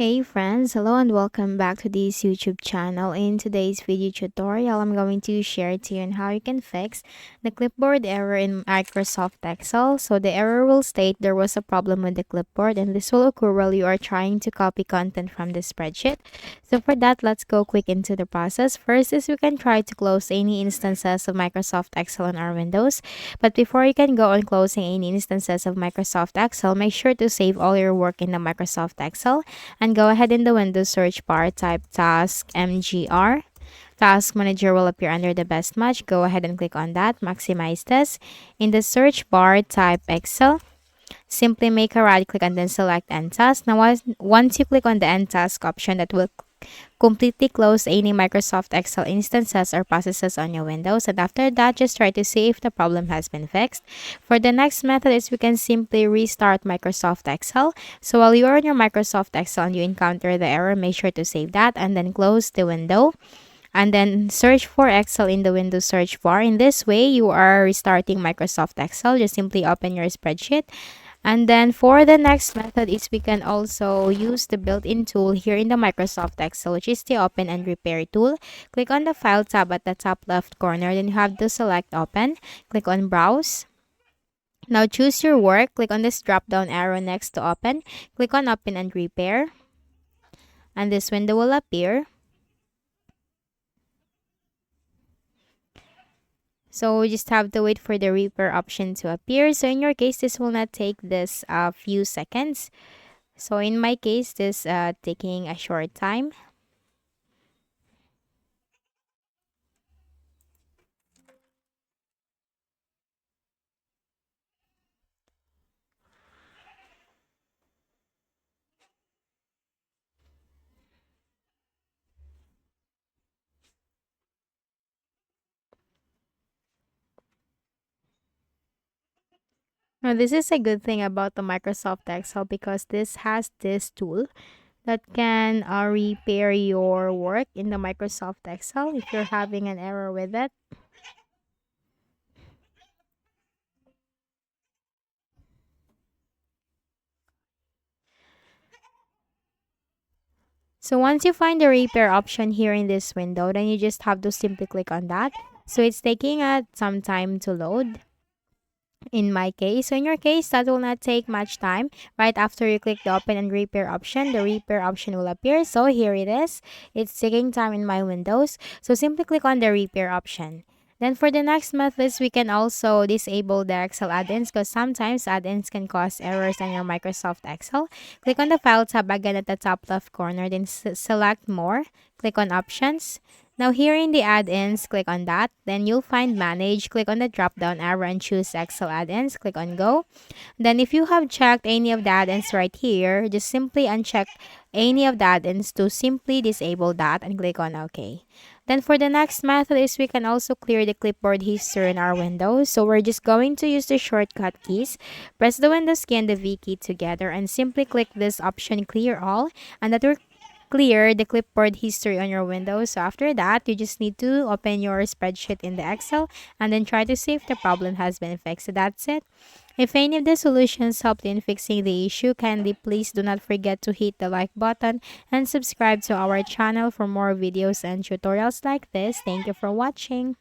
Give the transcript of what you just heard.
Hey friends, hello and welcome back to this YouTube channel. In today's video tutorial, I'm going to share to you on how you can fix the clipboard error in Microsoft Excel. So the error will state there was a problem with the clipboard, and this will occur while you are trying to copy content from the spreadsheet. So for that, let's go quick into the process. First is we can try to close any instances of Microsoft Excel on our Windows. But before you can go on closing any instances of Microsoft Excel, make sure to save all your work in the Microsoft Excel and go ahead in the Windows search bar, type task mgr. Task Manager will appear under the best match. Go ahead and click on that. Maximize this. In the search bar, type Excel. Simply make a right click and then select End Task. Now, once you click on the End Task option, that will completely close any Microsoft Excel instances or processes on your Windows. And after that, just try to see if the problem has been fixed. For the next method is we can simply restart Microsoft Excel. So while you are on your Microsoft Excel and you encounter the error, make sure to save that and then close the window. And then search for Excel in the Windows search bar. In this way, you are restarting Microsoft Excel. Just simply open your spreadsheet. And then for the next method is we can also use the built-in tool here in the Microsoft Excel, which is the Open and Repair tool. Click on the File tab at the top left corner. Then you have to select Open. Click on Browse. Now choose your work. Click on this drop-down arrow next to Open. Click on Open and Repair. And this window will appear. So we just have to wait for the repair option to appear. So in your case, this will not take this few seconds. So in my case, this taking a short time. Now, this is a good thing about the Microsoft Excel because this has this tool that can repair your work in the Microsoft Excel if you're having an error with it. So once you find the repair option here in this window, then you just have to simply click on that. So it's taking some time to load in my case. So in your case, that will not take much time. Right after you click the Open and Repair option, the repair option will appear. So here it is. It's taking time in my Windows. So simply click on the repair option. Then for the next methods, we can also disable the Excel add-ins because sometimes add-ins can cause errors on your Microsoft Excel. Click on the File tab again at the top left corner, then select More. Click on Options. Now here in the add-ins, click on that. Then you'll find Manage. Click on the drop-down arrow and choose Excel add-ins. Click on Go. Then if you have checked any of the add-ins right here, just simply uncheck any of the add-ins to simply disable that and click on OK. Then for the next method is we can also clear the clipboard history in our Windows. So we're just going to use the shortcut keys. Press the Windows key and the V key together and simply click this option Clear All, and that will clear the clipboard history on your Windows. So after that, you just need to open your spreadsheet in the Excel and then try to see if the problem has been fixed. So that's it. If any of the solutions helped in fixing the issue, kindly please do not forget to hit the like button and subscribe to our channel for more videos and tutorials like this. Thank you for watching.